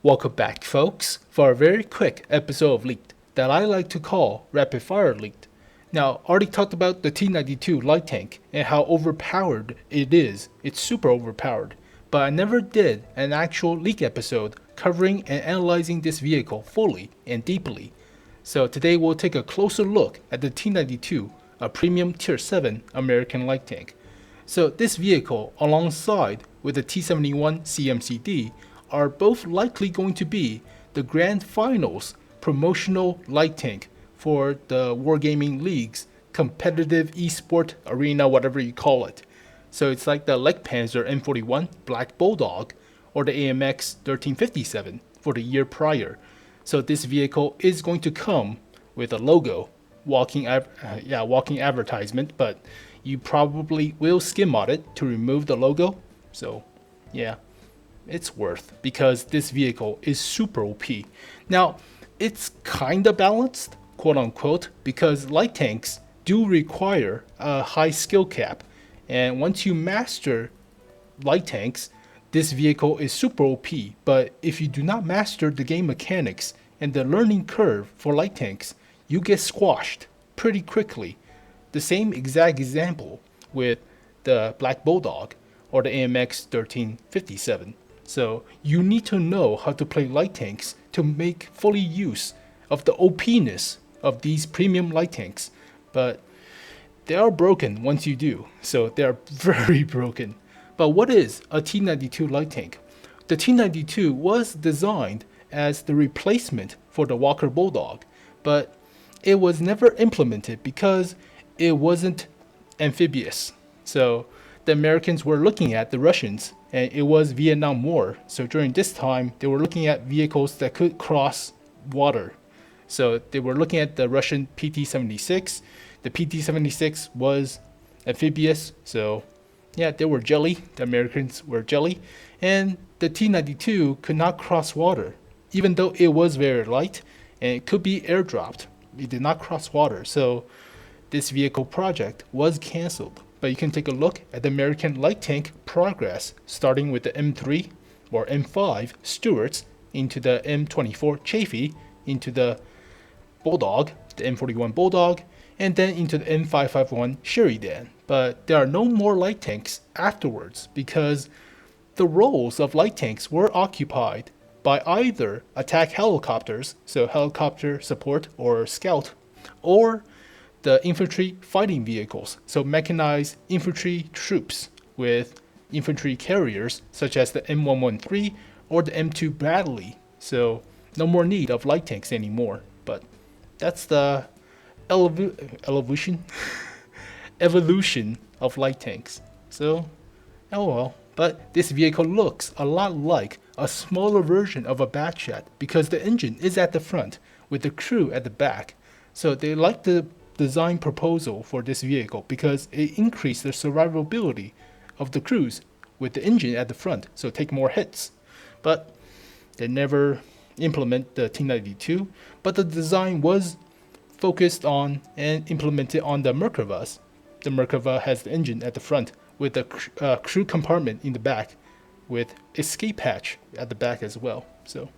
Welcome back, folks, for a very quick episode of Leaked that I like to call Rapid Fire Leaked. Now, I already talked about the T92 Light Tank and how overpowered it is. It's super overpowered. But I never did an actual leak episode covering and analyzing this vehicle fully and deeply. So today we'll take a closer look at the T92, a premium Tier 7 American light tank. So this vehicle, alongside with the T71 CMCD, are both likely going to be the Grand Finals promotional light tank for the Wargaming League's competitive esport arena, whatever you call it. So it's like the Panzer M41 Black Bulldog or the AMX 1357 for the year prior. So this vehicle is going to come with a logo, walking advertisement, but you probably will skim mod it to remove the logo. So yeah, it's worth, because this vehicle is super OP. Now, it's kinda balanced, quote unquote, because light tanks do require a high skill cap, and once you master light tanks, this vehicle is super OP. But if you do not master the game mechanics and the learning curve for light tanks, you get squashed pretty quickly. The same exact example with the Black Bulldog or the AMX 1357. So you need to know how to play light tanks to make fully use of the OP-ness of these premium light tanks. But they are broken once you do, so they are very broken. But what is a T92 light tank? The T92 was designed as the replacement for the Walker Bulldog, but it was never implemented because it wasn't amphibious. So the Americans were looking at the Russians, and it was Vietnam War. So during this time, they were looking at vehicles that could cross water. So they were looking at the Russian PT-76. The PT-76 was amphibious, so yeah, they were jelly. The Americans were jelly. And the T-92 could not cross water, even though it was very light and it could be airdropped. It did not cross water, so this vehicle project was cancelled. But you can take a look at the American light tank progress, starting with the M3 or M5 Stuarts, into the M24 Chaffee, into the Bulldog, the M41 Bulldog, and then into the M551 Sheridan. But there are no more light tanks afterwards, because the roles of light tanks were occupied by either attack helicopters, so helicopter support or scout, or the infantry fighting vehicles, so mechanized infantry troops with infantry carriers such as the M113 or the M2 Bradley. So no more need of light tanks anymore. But that's the evolution evolution of light tanks. So oh well. But this vehicle looks a lot like a smaller version of a Batchat, because the engine is at the front with the crew at the back. So they like the design proposal for this vehicle because it increased the survivability of the crews with the engine at the front, so take more hits. But they never implement the T92, but the design was focused on and implemented on the Merkavas. The Merkava has the engine at the front with a crew compartment in the back with escape hatch at the back as well. So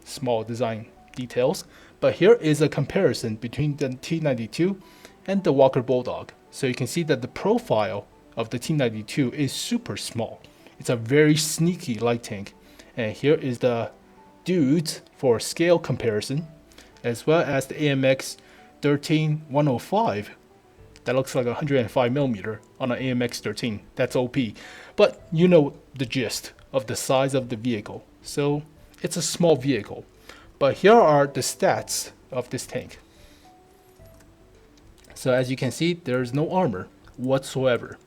small design details. But here is a comparison between the T92 and the Walker Bulldog. So you can see that the profile of the T92 is super small. It's a very sneaky light tank. And here is the dudes for scale comparison, as well as the AMX 13105. That looks like 105mm on an AMX 13. That's OP. But you know the gist of the size of the vehicle. So it's a small vehicle. But here are the stats of this tank. So as you can see, there's no armor whatsoever.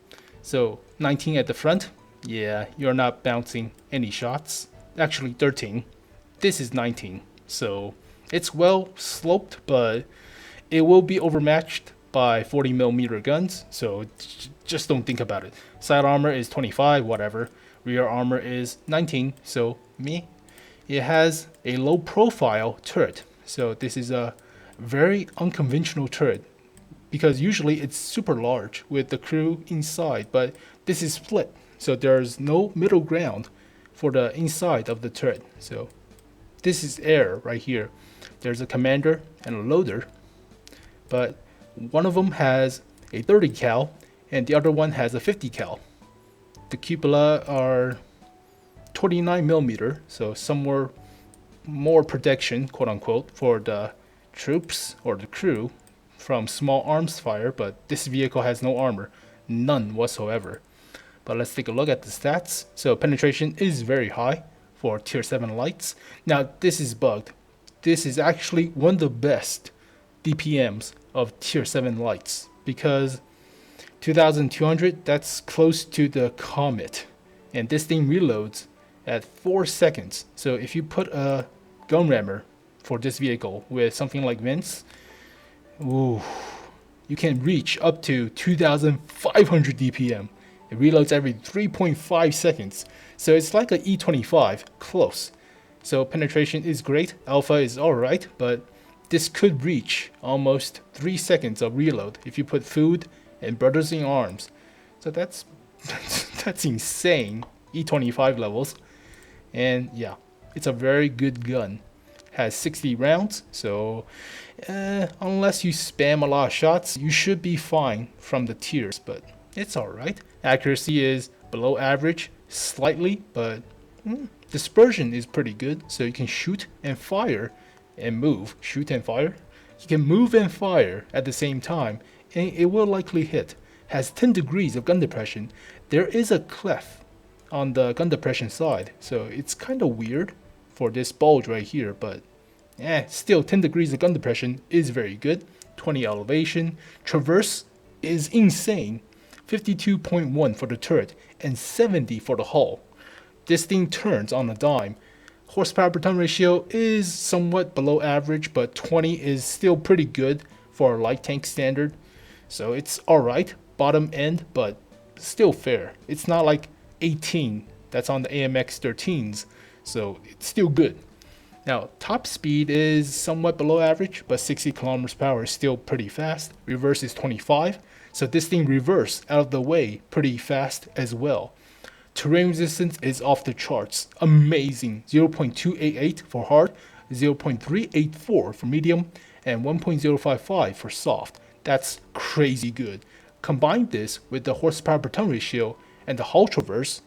So 19 at the front. Yeah, you're not bouncing any shots. Actually 13. This is 19. So it's well sloped, but it will be overmatched by 40mm guns. So just don't think about it. Side armor is 25, whatever. Rear armor is 19. So it has a low profile turret. So this is a very unconventional turret, because usually it's super large with the crew inside, but this is split. So there's no middle ground for the inside of the turret. So this is air right here. There's a commander and a loader, but one of them has a 30 cal and the other one has a 50 cal. The cupola are 29 millimeter, so somewhere more protection, quote unquote, for the troops or the crew from small arms fire, but this vehicle has no armor, none whatsoever. But let's take a look at the stats. So penetration is very high for tier 7 lights. Now this is bugged. This is actually one of the best DPMs of tier 7 lights because 2200, that's close to the Comet, and this thing reloads at 4 seconds. So if you put a gun rammer for this vehicle with something like Vince, ooh, you can reach up to 2500 DPM. It reloads every 3.5 seconds. So it's like an E25, close. So penetration is great, alpha is alright, but this could reach almost 3 seconds of reload if you put food and brothers in arms. So that's that's insane, E25 levels. And yeah, it's a very good gun. Has 60 rounds, so unless you spam a lot of shots, you should be fine from the tiers, but it's alright. Accuracy is below average, slightly, but dispersion is pretty good, so you can shoot and fire and move. Shoot and fire. You can move and fire at the same time, and it will likely hit. Has 10 degrees of gun depression. There is a clef on the gun depression side, so it's kind of weird for this bulge right here, but still 10 degrees of gun depression is very good. 20 elevation. Traverse is insane. 52.1 for the turret and 70 for the hull. This thing turns on a dime. Horsepower per ton ratio is somewhat below average, but 20 is still pretty good for a light tank standard. So it's alright, bottom end, but still fair. It's not like 18 that's on the AMX 13s, so it's still good. Now, top speed is somewhat below average, but 60 kilometers per hour is still pretty fast. Reverse is 25, so this thing reverse out of the way pretty fast as well. Terrain resistance is off the charts, amazing. 0.288 for hard, 0.384 for medium, and 1.055 for soft. That's crazy good. Combine this with the horsepower per ton ratio and the hull traverse,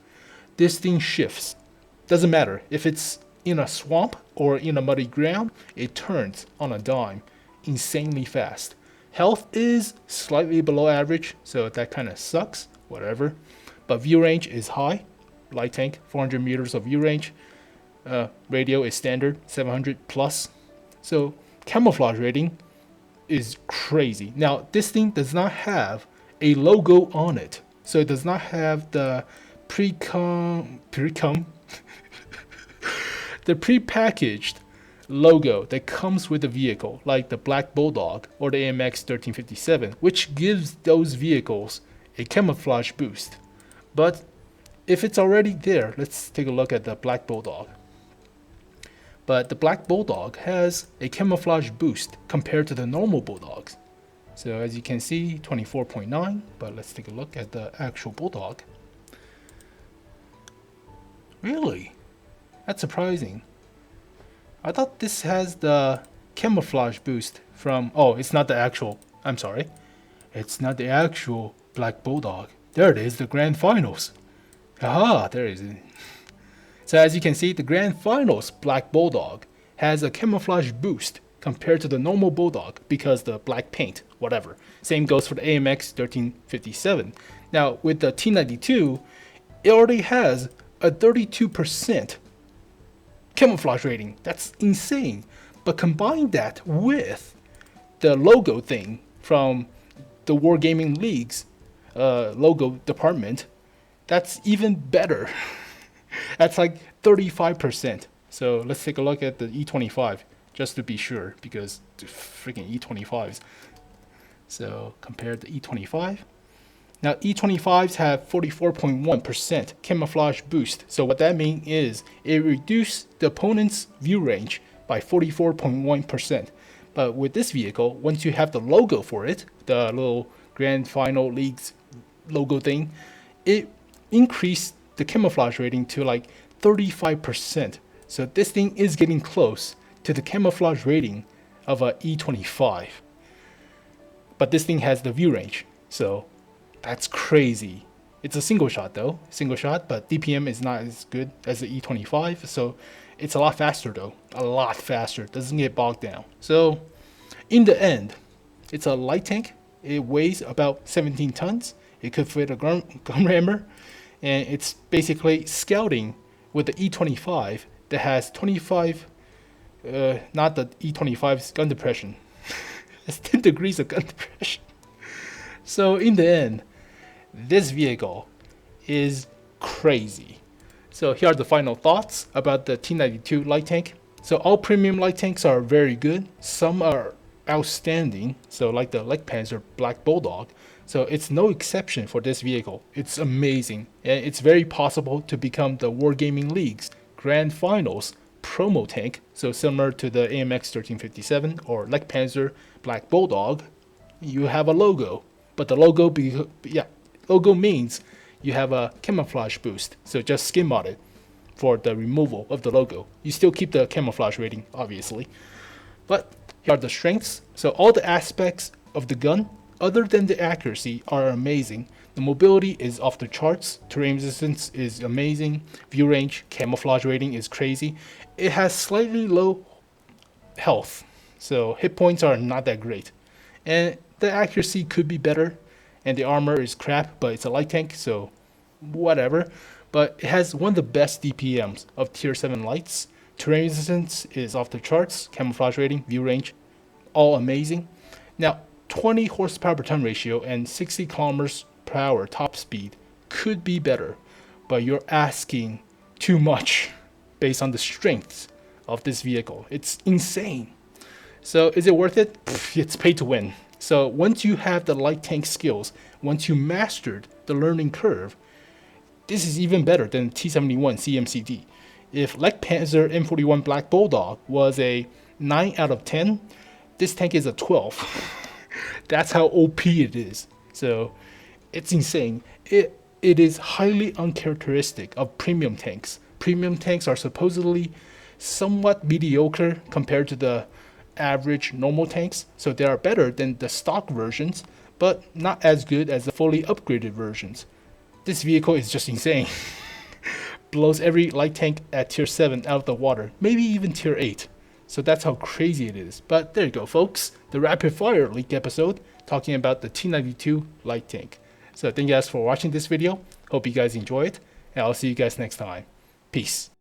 this thing shifts. Doesn't matter if it's in a swamp or in a muddy ground, it turns on a dime insanely fast. Health is slightly below average, so that kind of sucks, whatever. But view range is high. Light tank, 400 meters of view range. Radio is standard, 700 plus. So camouflage rating is crazy. Now, this thing does not have a logo on it, so it does not have the the prepackaged logo that comes with the vehicle, like the Black Bulldog or the AMX 1357, which gives those vehicles a camouflage boost. But if it's already there, let's take a look at the Black Bulldog. But the Black Bulldog has a camouflage boost compared to the normal Bulldogs. So as you can see, 24.9, but let's take a look at the actual Bulldog. Really? That's surprising. I thought this has the camouflage boost from, oh, it's not the actual, I'm sorry. It's not the actual Black Bulldog. There it is, the Grand Finals. Aha, there it is. So as you can see, the Grand Finals Black Bulldog has a camouflage boost compared to the normal Bulldog because the black paint, whatever. Same goes for the AMX 1357. Now with the T92, it already has a 32% camouflage rating. That's insane. But combine that with the logo thing from the Wargaming League's logo department, that's even better. That's like 35%. So let's take a look at the E25 just to be sure, because the freaking E25s. So compare the E25. Now E25s have 44.1% camouflage boost. So what that means is it reduced the opponent's view range by 44.1%. But with this vehicle, once you have the logo for it, the little Grand Final League's logo thing, it increased the camouflage rating to like 35%. So this thing is getting close to the camouflage rating of a E25. But this thing has the view range, so that's crazy. It's a single shot though, but DPM is not as good as the E25, so it's a lot faster though, a lot faster, doesn't get bogged down. So in the end, it's a light tank. It weighs about 17 tons. It could fit a gun rammer, and it's basically scouting with the E25 that has 25, not the E25's gun depression. It's 10 degrees of gun depression. So in the end, this vehicle is crazy. So here are the final thoughts about the T92 Light Tank. So all premium light tanks are very good. Some are outstanding, so like the Leg Panzer Black Bulldog. So it's no exception for this vehicle. It's amazing, and it's very possible to become the Wargaming League's Grand Finals promo tank, so similar to the AMX 1357 or Leg Panzer Black Bulldog. You have a logo, but the logo logo means you have a camouflage boost, so just skin mod it for the removal of the logo. You still keep the camouflage rating, obviously, but here are the strengths. So all the aspects of the gun, other than the accuracy, are amazing. The mobility is off the charts, terrain resistance is amazing, view range, camouflage rating is crazy. It has slightly low health, so hit points are not that great. And the accuracy could be better, and the armor is crap, but it's a light tank, so whatever. But it has one of the best DPMs of tier 7 lights. Terrain resistance is off the charts, camouflage rating, view range, all amazing. Now, 20 horsepower per ton ratio and 60 kilometers per hour top speed could be better, but you're asking too much based on the strengths of this vehicle. It's insane. So is it worth it? It's pay to win. So once you have the light tank skills, once you mastered the learning curve, this is even better than T71 CMCD. If Leg Panzer M41 Black Bulldog was a 9 out of 10, this tank is a 12. That's how OP it is. So it's insane. It is highly uncharacteristic of premium tanks. Premium tanks are supposedly somewhat mediocre compared to the average normal tanks, so they are better than the stock versions, but not as good as the fully upgraded versions. This vehicle is just insane. Blows every light tank at tier 7 out of the water, maybe even tier 8. So that's how crazy it is. But there you go, folks. The rapid fire leak episode talking about the T92 Light Tank. So thank you guys for watching this video. Hope you guys enjoy it, and I'll see you guys next time. Peace.